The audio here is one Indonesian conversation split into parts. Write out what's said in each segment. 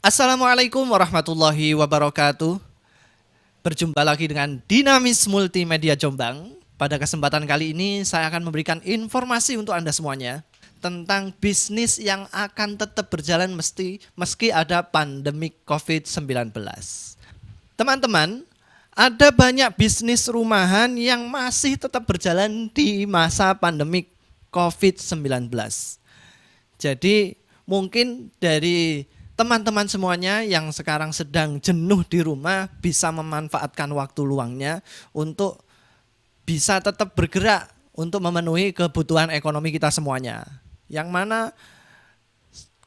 Assalamualaikum warahmatullahi wabarakatuh. Berjumpa lagi dengan Dinamis Multimedia Jombang. Pada kesempatan kali ini saya akan memberikan informasi untuk Anda semuanya tentang bisnis yang akan tetap berjalan meski ada pandemi COVID-19. Teman-teman, ada banyak bisnis rumahan yang masih tetap berjalan di masa pandemi COVID-19. Jadi mungkin dari teman-teman semuanya yang sekarang sedang jenuh di rumah bisa memanfaatkan waktu luangnya untuk bisa tetap bergerak untuk memenuhi kebutuhan ekonomi kita semuanya. Yang mana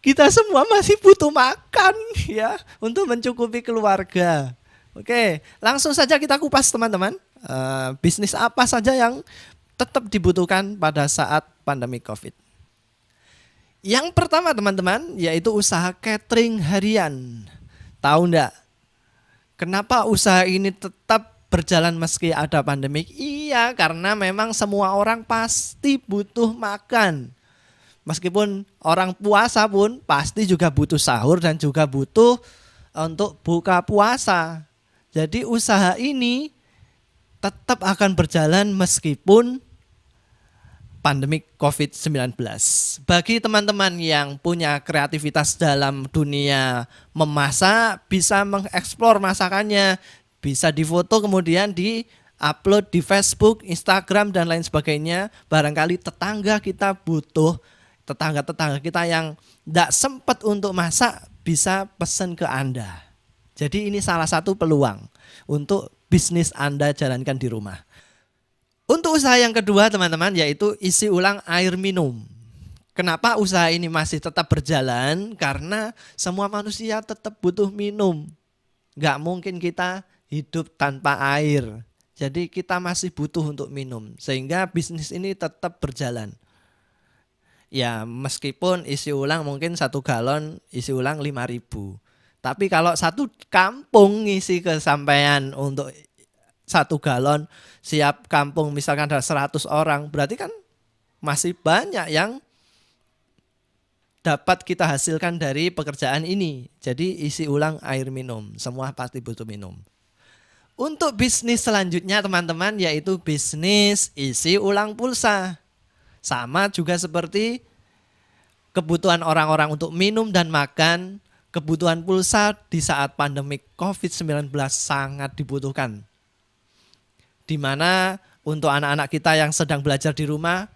kita semua masih butuh makan ya untuk mencukupi keluarga. Oke, langsung saja kita kupas teman-teman. Bisnis apa saja yang tetap dibutuhkan pada saat pandemi COVID. Yang pertama teman-teman yaitu usaha catering harian. Tahu enggak? Kenapa usaha ini tetap berjalan meski ada pandemik? Iya, karena memang semua orang pasti butuh makan. Meskipun orang puasa pun pasti juga butuh sahur dan juga butuh untuk buka puasa. Jadi usaha ini tetap akan berjalan meskipun pandemi COVID-19. Bagi teman-teman yang punya kreativitas dalam dunia memasak, bisa mengeksplor masakannya, bisa difoto kemudian di-upload di Facebook, Instagram dan lain sebagainya. Barangkali tetangga kita butuh, tetangga-tetangga kita yang tidak sempat untuk masak bisa pesan ke Anda. Jadi ini salah satu peluang untuk bisnis Anda jalankan di rumah. Untuk usaha yang kedua teman-teman yaitu isi ulang air minum. Kenapa usaha ini masih tetap berjalan? Karena semua manusia tetap butuh minum. Gak mungkin kita hidup tanpa air. Jadi kita masih butuh untuk minum. Sehingga bisnis ini tetap berjalan. Ya meskipun isi ulang mungkin 1 galon isi ulang 5.000. Tapi kalau satu kampung ngisi kesampaian untuk 1 galon siap kampung misalkan ada 100 orang, berarti kan masih banyak yang dapat kita hasilkan dari pekerjaan ini. Jadi isi ulang air minum, semua pasti butuh minum. Untuk bisnis selanjutnya teman-teman yaitu bisnis isi ulang pulsa. Sama juga seperti kebutuhan orang-orang untuk minum dan makan, kebutuhan pulsa di saat pandemi COVID-19 sangat dibutuhkan. Di mana untuk anak-anak kita yang sedang belajar di rumah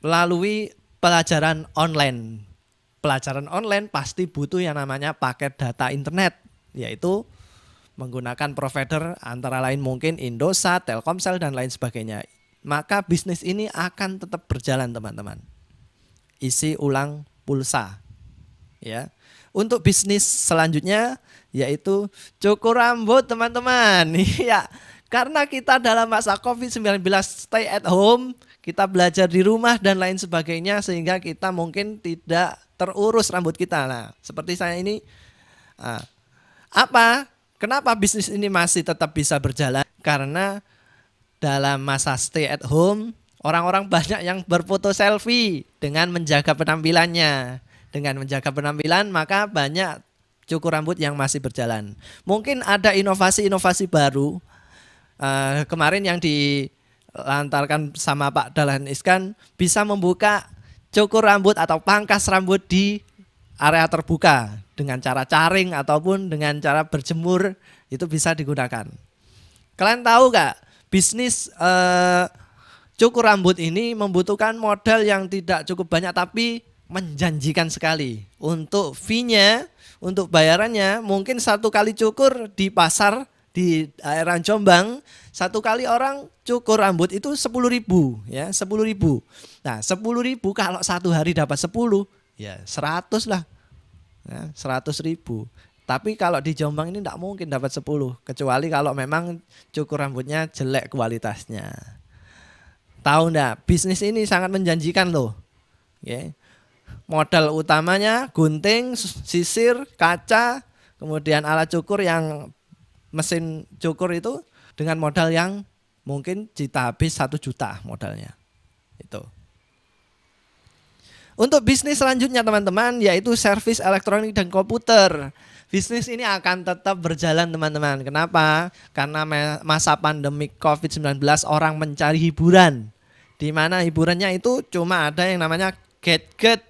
melalui pelajaran online. Pelajaran online pasti butuh yang namanya paket data internet, yaitu menggunakan provider antara lain mungkin Indosat, Telkomsel dan lain sebagainya. Maka bisnis ini akan tetap berjalan teman-teman. Isi ulang pulsa. Ya. Untuk bisnis selanjutnya yaitu cukur rambut teman-teman. Iya. Karena kita dalam masa COVID-19 stay at home, kita belajar di rumah dan lain sebagainya sehingga kita mungkin tidak terurus rambut kita. Nah, seperti saya ini, kenapa bisnis ini masih tetap bisa berjalan? Karena dalam masa stay at home, orang-orang banyak yang berfoto selfie dengan menjaga penampilannya. Dengan menjaga penampilan maka banyak cukur rambut yang masih berjalan. Mungkin ada inovasi-inovasi baru. Kemarin yang dilantarkan sama Pak Dahlan Iskan bisa membuka cukur rambut atau pangkas rambut di area terbuka dengan cara caring ataupun dengan cara berjemur itu bisa digunakan. Kalian tahu gak bisnis cukur rambut ini membutuhkan modal yang tidak cukup banyak tapi menjanjikan sekali. Untuk fee-nya, untuk bayarannya mungkin 1 kali cukur di pasar di daerah Jombang, 1 kali orang cukur rambut itu 10.000 ya, 10.000. Nah, 10.000 kalau 1 hari dapat 10 ya 100 lah. Ya, 100.000. Tapi kalau di Jombang ini tidak mungkin dapat 10 kecuali kalau memang cukur rambutnya jelek kualitasnya. Tahu enggak? Bisnis ini sangat menjanjikan loh. Ya. Modal utamanya gunting, sisir, kaca, kemudian alat cukur yang mesin cukur itu dengan modal yang mungkin kita habis 1 juta modalnya. Itu. Untuk bisnis selanjutnya teman-teman, yaitu servis elektronik dan komputer. Bisnis ini akan tetap berjalan teman-teman. Kenapa? Karena masa pandemi COVID-19 orang mencari hiburan. Di mana hiburannya itu cuma ada yang namanya gadget,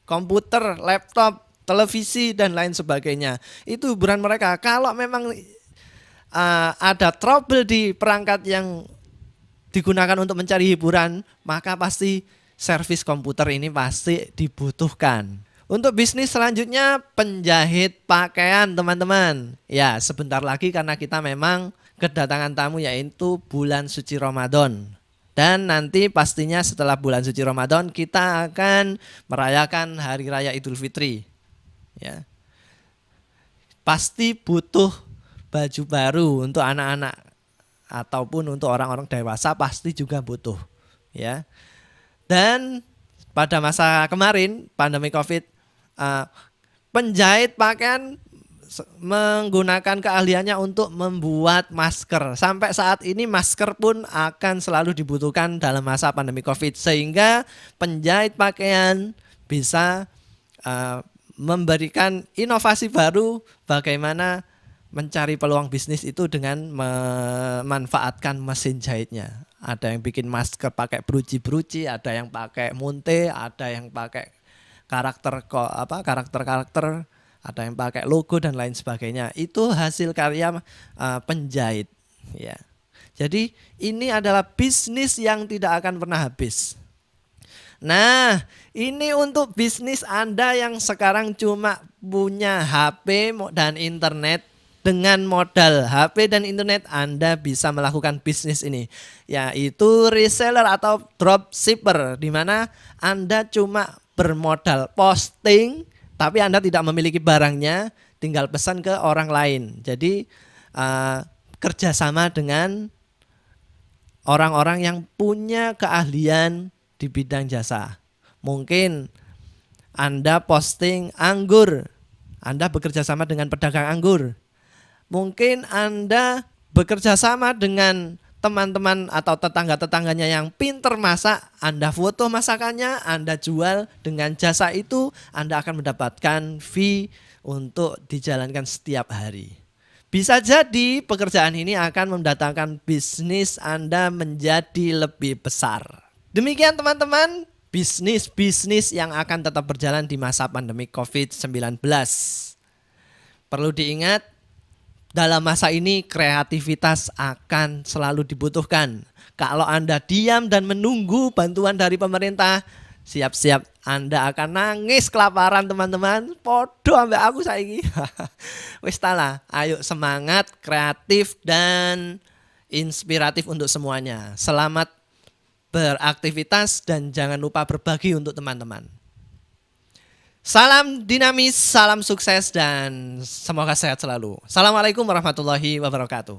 komputer, laptop, televisi, dan lain sebagainya. Itu hiburan mereka. Kalau memang ada trouble di perangkat yang digunakan untuk mencari hiburan, maka pasti servis komputer ini pasti dibutuhkan. Untuk bisnis selanjutnya penjahit pakaian teman-teman. Ya sebentar lagi karena kita memang kedatangan tamu yaitu bulan suci Ramadan. Dan nanti pastinya setelah bulan suci Ramadan kita akan merayakan Hari Raya Idul Fitri. Ya. Pasti butuh baju baru untuk anak-anak ataupun untuk orang-orang dewasa pasti juga butuh. Ya. Dan pada masa kemarin pandemi Covid, penjahit pakaian menggunakan keahliannya untuk membuat masker. Sampai saat ini masker pun akan selalu dibutuhkan dalam masa pandemi Covid, sehingga penjahit pakaian bisa memberikan inovasi baru bagaimana mencari peluang bisnis itu dengan memanfaatkan mesin jahitnya. Ada yang bikin masker pakai beruji-beruji, ada yang pakai munte, ada yang pakai karakter, ada yang pakai logo dan lain sebagainya. Itu hasil karya penjahit, ya. Jadi ini adalah bisnis yang tidak akan pernah habis. Nah, ini untuk bisnis Anda yang sekarang cuma punya HP dan internet. Dengan modal HP dan internet Anda bisa melakukan bisnis ini, yaitu reseller atau dropshipper, di mana Anda cuma bermodal posting tapi Anda tidak memiliki barangnya, tinggal pesan ke orang lain. Jadi kerjasama dengan orang-orang yang punya keahlian di bidang jasa. Mungkin Anda posting anggur, Anda bekerja sama dengan pedagang anggur. Mungkin Anda bekerja sama dengan teman-teman atau tetangga-tetangganya yang pinter masak, Anda foto masakannya, Anda jual. Dengan jasa itu Anda akan mendapatkan fee untuk dijalankan setiap hari. Bisa jadi pekerjaan ini akan mendatangkan bisnis Anda menjadi lebih besar. Demikian teman-teman, bisnis-bisnis yang akan tetap berjalan di masa pandemi COVID-19. Perlu diingat, dalam masa ini kreativitas akan selalu dibutuhkan. Kalau Anda diam dan menunggu bantuan dari pemerintah, siap-siap Anda akan nangis kelaparan teman-teman. Podo ambek aku saiki. Wis talah, ayo semangat, kreatif dan inspiratif untuk semuanya. Selamat beraktivitas dan jangan lupa berbagi untuk teman-teman. Salam dinamis, salam sukses dan semoga sehat selalu. Assalamualaikum warahmatullahi wabarakatuh.